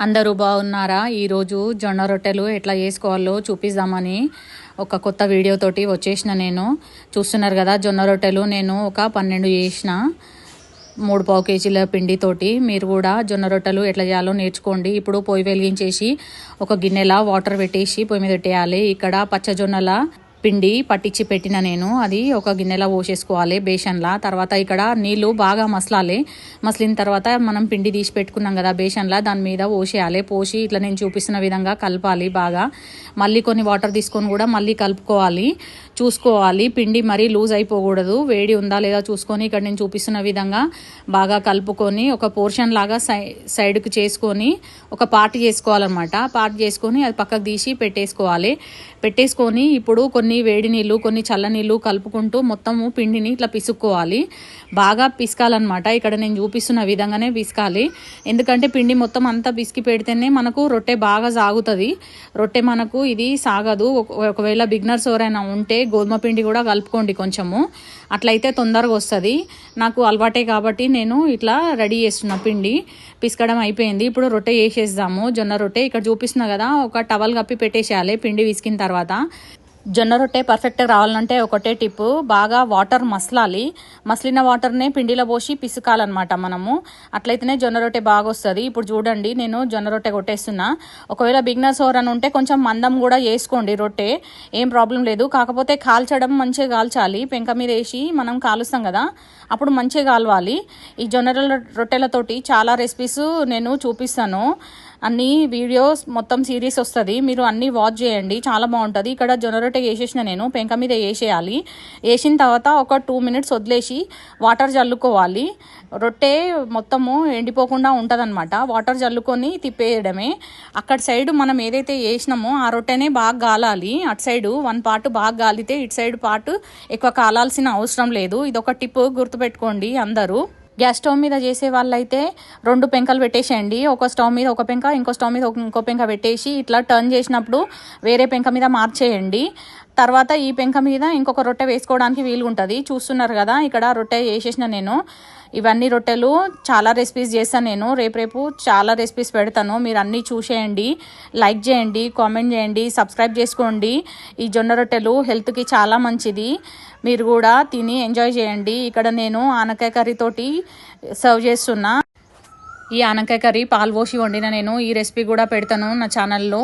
అందరూ బాగున్నారా? ఈరోజు జొన్న రొట్టెలు ఎట్లా చేసుకోవాలో చూపిద్దామని ఒక కొత్త వీడియోతోటి వచ్చేసిన. నేను చూస్తున్నారు కదా, జొన్న రొట్టెలు నేను ఒక 12 చేసిన 3 కేజీల పిండితోటి. మీరు కూడా జొన్న రొట్టెలు ఎట్లా చేయాలో నేర్చుకోండి. ఇప్పుడు పొయ్యి వెలిగించేసి ఒక గిన్నెలా వాటర్ పెట్టేసి పొయ్యి మీద పెట్టేయాలి. ఇక్కడ పచ్చజొన్నల పిండి పట్టించి పెట్టిన నేను, అది ఒక గిన్నెలో పోసేసుకోవాలి బేషన్లా. తర్వాత ఇక్కడ నీళ్ళు బాగా మసలాలి. మసిలిన తర్వాత మనం పిండి తీసి పెట్టుకున్నాం కదా బేషన్లా, దాని మీద పోసేయాలి. పోసి ఇట్లా నేను చూపిస్తున్న విధంగా కలపాలి బాగా. మళ్ళీ కొన్ని వాటర్ తీసుకొని కూడా మళ్ళీ కలుపుకోవాలి. చూసుకోవాలి పిండి మరీ లూజ్ అయిపోకూడదు. వేడి ఉందా లేదా చూసుకొని ఇక్కడ నేను చూపిస్తున్న విధంగా బాగా కలుపుకొని ఒక పోర్షన్ లాగా సైడ్కి చేసుకొని ఒక పార్ట్ చేసుకోవాలన్నమాట. పార్ట్ చేసుకొని అది పక్కకు తీసి పెట్టేసుకొని ఇప్పుడు కొన్ని వేడి నీళ్ళు కొన్ని చల్ల నీళ్ళు కలుపుకుంటూ మొత్తము పిండిని ఇట్లా పిసుక్కోవాలి. బాగా పిసకాలన్నమాట. ఇక్కడ నేను చూపిస్తున్న విధంగానే పిసకాలి. ఎందుకంటే పిండి మొత్తం అంతా పిసికి పెడితేనే మనకు రొట్టె బాగా సాగుతుంది. రొట్టె మనకు ఇది సాగదు. ఒకవేళ బిగినర్స్ ఎవరైనా ఉంటే గోధుమ పిండి కూడా కలుపుకోండి కొంచెము, అట్లయితే తొందరగా వస్తుంది. నాకు అలవాటే కాబట్టి నేను ఇట్లా రెడీ చేస్తున్న. పిండి పిసకడం అయిపోయింది. ఇప్పుడు రొట్టె వేసేద్దాము. జొన్న రొట్టె ఇక్కడ చూపిస్తున్నా కదా, ఒక టవల్ కప్పి పెట్టేసేయాలి పిండి పిసికిన తర్వాత. జొన్న రొట్టె పర్ఫెక్ట్గా రావాలంటే ఒకటే టిప్పు, బాగా వాటర్ మసలాలి. మసిలిన వాటర్నే పిండిలో పోసి పిసుకాలన్నమాట మనము. అట్లయితేనే జొన్న రొట్టె బాగా వస్తుంది. ఇప్పుడు చూడండి నేను జొన్న రొట్టె కొట్టేస్తున్నా. ఒకవేళ బిగినర్స్ ఎవరైనా ఉంటే కొంచెం మందం కూడా వేసుకోండి రొట్టె, ఏం ప్రాబ్లం లేదు. కాకపోతే కాల్చడం మంచిగా కాల్చాలి. పెంక మీద వేసి మనం కాలుస్తాం కదా, అప్పుడు మంచిగా కాలవాలి. ఈ జొన్న రొట్టెలతోటి చాలా రెసిపీస్ నేను చూపిస్తాను. అన్ని వీడియోస్ మొత్తం సిరీస్ వస్తుంది, మీరు అన్నీ వాచ్ చేయండి, చాలా బాగుంటుంది. ఇక్కడ జొన్న రొట్టె వేసేసిన నేను, పెంక మీద వేసేయాలి. వేసిన తర్వాత ఒక 2 మినిట్స్ వదిలేసి వాటర్ చల్లుకోవాలి. రొట్టె మొత్తము ఎండిపోకుండా ఉంటుందన్నమాట. వాటర్ చల్లుకొని తిప్పేయడమే. అక్కడ సైడ్ మనం ఏదైతే వేసినామో ఆ రొట్టెనే బాగా గాలాలి. అటు సైడు 1 పార్ట్ బాగా గాలితే ఇటు సైడ్ పార్ట్ ఎక్కువ కాలాల్సిన అవసరం లేదు. ఇది ఒక టిప్ గుర్తుపెట్టుకోండి అందరూ. గ్యాస్ స్టవ్ మీద చేసే వాళ్ళైతే 2 పెంకలు పెట్టేసేయండి. ఒక స్టవ్ మీద ఒక పెంక, ఇంకో స్టవ్ మీద ఇంకో పెంక పెట్టేసి ఇట్లా టర్న్ చేసినప్పుడు వేరే పెంక మీద మార్చేయండి. తర్వాత ఈ పెంక మీద ఇంకొక రొట్టె వేసుకోవడానికి వీలుగా ఉంటుంది. చూస్తున్నారు కదా, ఇక్కడ రొట్టె వేసేసిన నేను. ఇవన్నీ రొట్టెలు చాలా రెసిపీస్ చేస్తాను నేను. రేపు చాలా రెసిపీస్ పెడతాను. మీరు అన్నీ చూసేయండి, లైక్ చేయండి, కామెంట్ చేయండి, సబ్స్క్రైబ్ చేసుకోండి. ఈ జొన్న రొట్టెలు హెల్త్కి చాలా మంచిది. మీరు కూడా తిని ఎంజాయ్ చేయండి. ఇక్కడ నేను ఆనకాయ కర్రీతోటి సర్వ్ చేస్తున్నా. ఈ ఆనకాయ కర్రీ పాలు పోసి వండిన నేను. ఈ రెసిపీ కూడా పెడతాను నా ఛానల్లో.